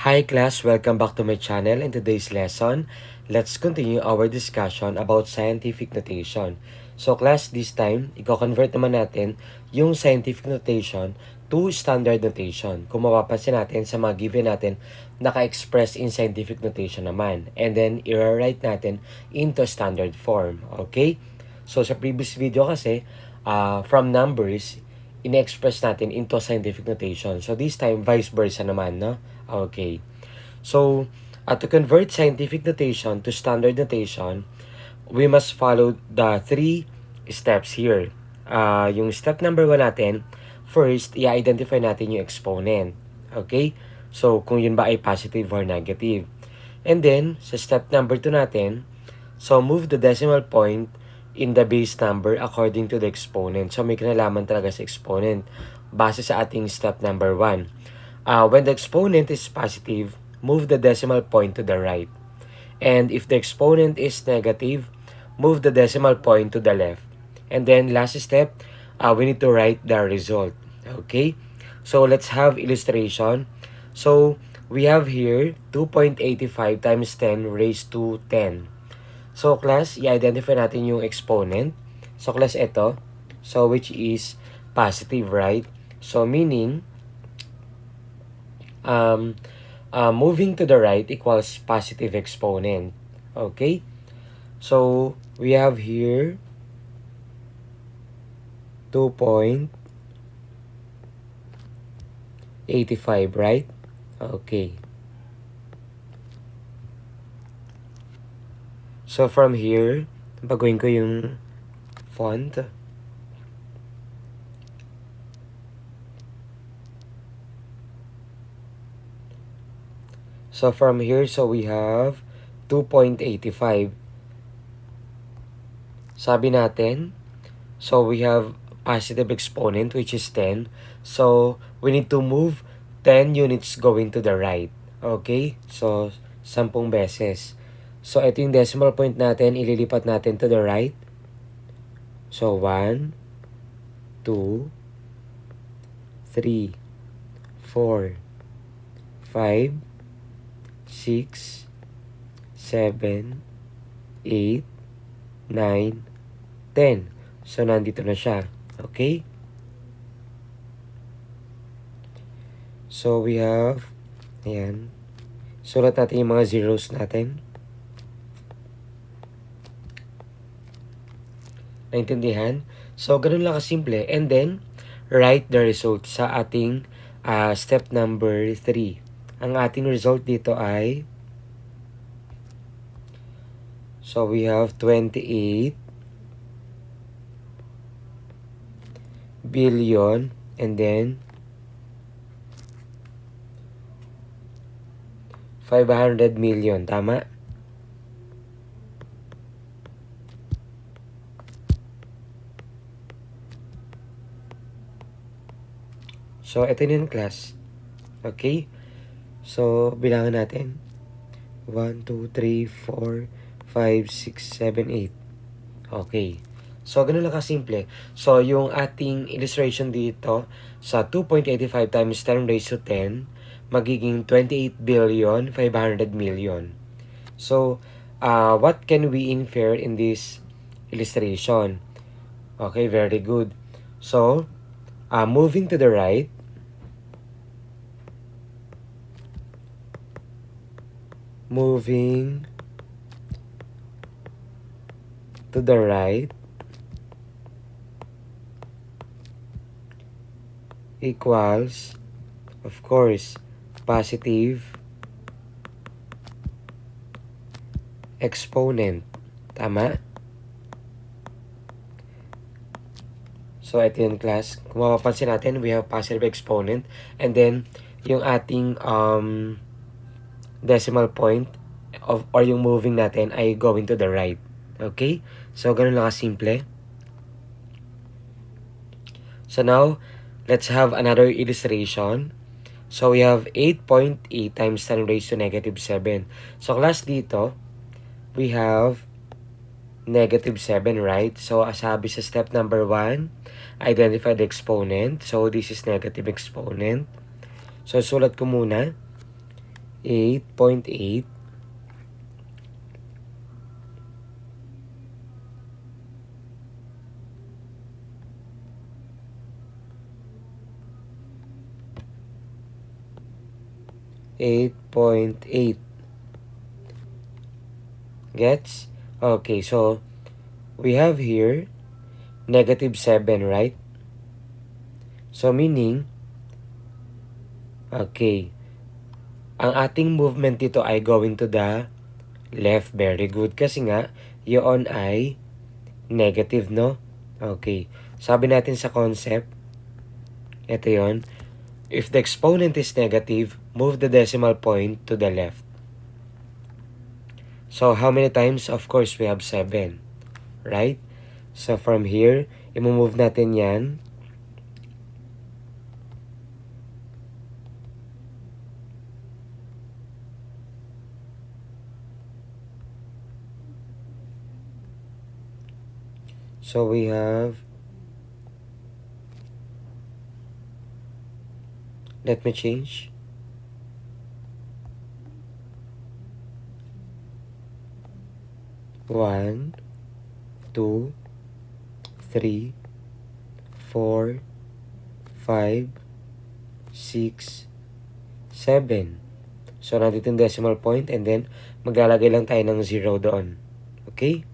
Hi class, welcome back to my channel. In today's lesson, let's continue our discussion about scientific notation. So class, this time, i-convert naman natin yung scientific notation to standard notation. Kung mapapansin natin sa mga given natin, naka-express in scientific notation naman. And then, i-write natin into standard form. Okay? So sa previous video kasi, from numbers, in-express natin into scientific notation. So this time, vice versa naman, no? Okay. So, to convert scientific notation to standard notation, we must follow the three steps here. Yung step number 1 natin, first, i-identify natin yung exponent. Okay? So, kung yun ba ay positive or negative. And then, sa step number 2 natin, so move the decimal point in the base number according to the exponent. So, may kinalaman talaga sa exponent base sa ating step number 1. When the exponent is positive, move the decimal point to the right. And if the exponent is negative, move the decimal point to the left. And then last step, we need to write the result. Okay? So let's have illustration. So we have here 2.85 times 10 raised to 10. So class, i-identify natin yung exponent. So class, ito. So which is positive, right? So meaning, moving to the right equals positive exponent. Okay? So, we have here 2.85, right? Okay. So, from here, baguhin ko yung font. So, from here, so we have 2.85. Sabi natin, so we have positive exponent which is 10. So, we need to move 10 units going to the right. Okay? So, 10 beses. So, ito yung decimal point natin. Ililipat natin to the right. So, 1, 2, 3, 4, 5, 6, 7, 8, 9, 10. So, nandito na siya. Okay? So, we have, ayan. Sulat natin yung mga zeros natin. Naintindihan? So, ganun lang kasimple. And then, write the result sa ating step number 3. Ang ating result dito ay, so we have 28 billion and then 500 million. Tama? So, ito na yung class. Okay? So, bilangan natin. 1, 2, 3, 4, 5, 6, 7, 8. Okay. So, ganun lang kasimple. So, yung ating illustration dito sa 2.85 times 10 raised to 10, magiging 28 billion 500 million. So, what can we infer in this illustration? Okay, very good. So, moving to the right, moving to the right equals, of course, positive exponent. Tama? So, ito yung class. Kung mapapansin natin, we have positive exponent. And then, yung ating decimal point or yung moving natin ay going to the right. Okay? So, ganun lang kasimple. So, now, let's have another illustration. So, we have 8.8 times 10 raised to negative 7. So, class dito, we have negative 7, right? So, sabi sa step number 1, identify the exponent. So, this is negative exponent. So, sulat ko muna. 8.8 8.8. Gets? Okay, so we have here negative 7, right? So meaning, okay, ang ating movement dito ay going to the left. Very good. Kasi nga, yun ay negative, no? Okay. Sabi natin sa concept, ito yon. If the exponent is negative, move the decimal point to the left. So, how many times? Of course, we have 7. Right? So, from here, i-move natin yan. So, we have, let me change. One, 2, 3, 4, 5, 6, 7. So, nandito yung decimal point and then maglalagay lang tayo ng 0 doon. Okay?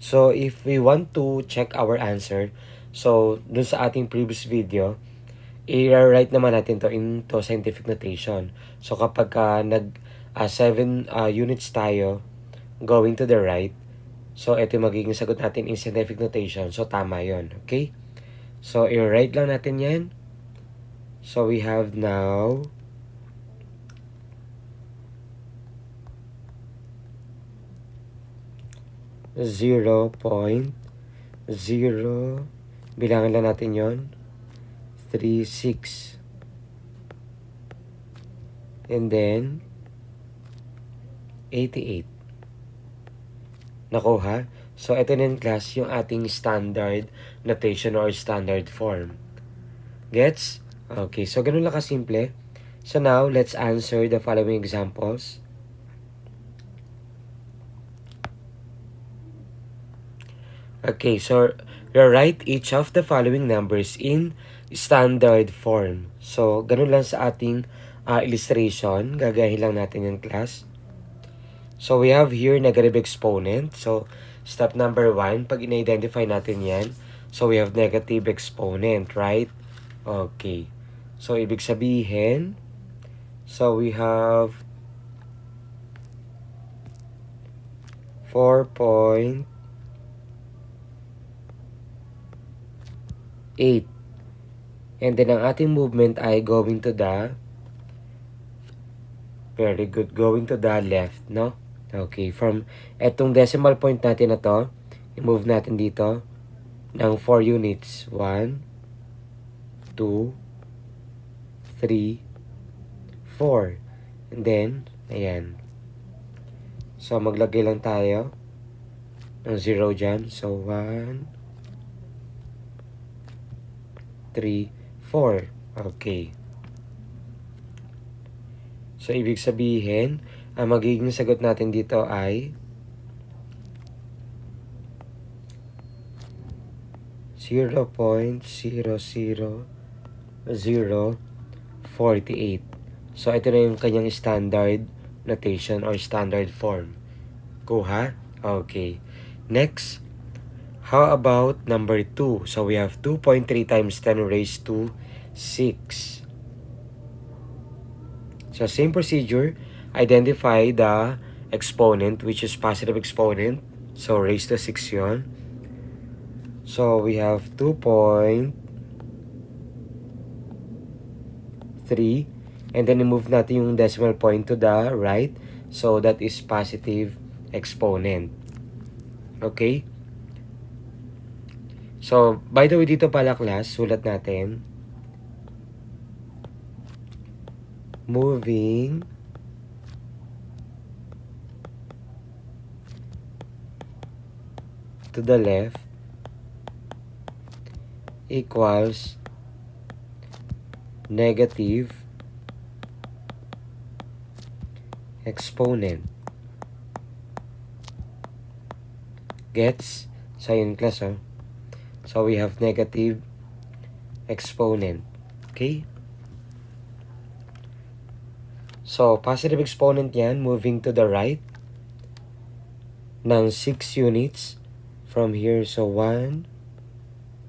So, if we want to check our answer, so, dun sa ating previous video, i-write naman natin to into scientific notation. So, kapag nag 7 units tayo going to the right, so, ito yung magiging sagot natin in scientific notation. So, tama yon. Okay? So, i-write lang natin yan. So, we have now 0.0, bilangan lang natin yon, 36, and then 88. Nakuha? So, ito na yung class, yung ating standard notation or standard form. Gets? Okay, so ganun lang kasimple. So now, let's answer the following examples. Okay, so rewrite each of the following numbers in standard form. So, ganun lang sa ating illustration. Gagahin lang natin yung class. So, we have here negative exponent. So, step number 1, pag in-identify natin yan, so we have negative exponent, right? Okay. So, ibig sabihin, so we have 4.8. And then, ang ating movement ay going to the, very good, going to the left, no? Okay, from etong decimal point natin na to, i-move natin dito ng 4 units. 1, 2, 3, 4. And then, ayan. So, maglagay lang tayo ng 0 dyan. So, 1, 3, 4. Okay. So, ibig sabihin, ang magiging sagot natin dito ay 0.00048. So, ito na yung kanyang standard notation or standard form. Kuha? Okay. Next, how about number 2? So, we have 2.3 times 10 raised to 6. So, same procedure. Identify the exponent, which is positive exponent. So, raised to 6 yun. So, we have 2.3. And then, i-move natin yung decimal point to the right. So, that is positive exponent. Okay? So, by the way, dito pala class, sulat natin. Moving to the left equals negative exponent. Gets? So, yun class, oh. So, we have negative exponent. Okay? So, positive exponent yan, moving to the right ng 6 units from here. So, 1,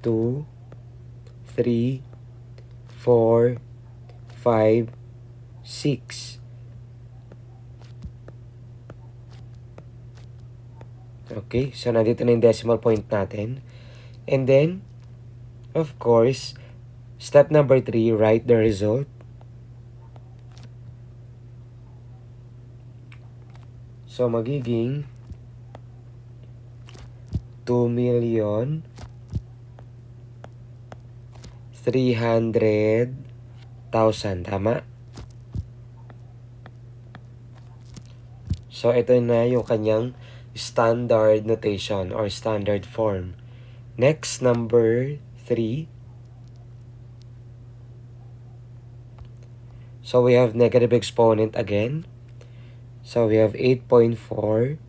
2, 3, 4, 5, 6. Okay, so nandito na yung decimal point natin. And then, of course, step number 3, write the result. So, magiging 2,300,000. Tama? So, ito na yung kanyang standard notation or standard form. Next, number 3. So, we have negative exponent again. So, we have 8.4.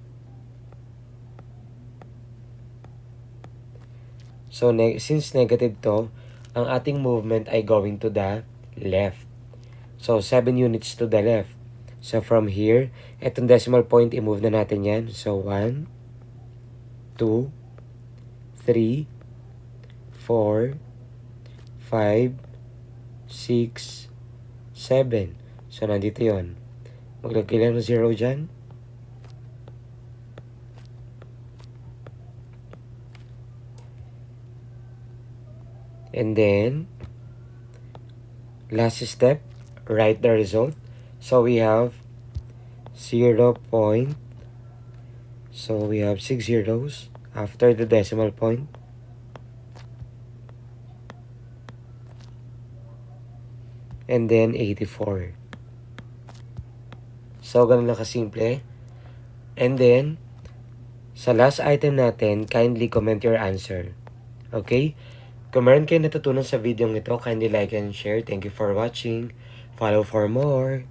So, since negative to, ang ating movement ay going to the left. So, 7 units to the left. So, from here, itong decimal point, i-move na natin yan. So, 1, 2, 3, 4, 5, 6, 7. So, nandito yon. Maglagay lang ng 0 dyan. And then, last step, write the result. So, we have 0 point. So, we have 6 zeros after the decimal point. And then, 84. So, ganun lang kasimple. And then, sa last item natin, kindly comment your answer. Okay? Kung meron kayo natutunan sa video nito, kindly like and share. Thank you for watching. Follow for more.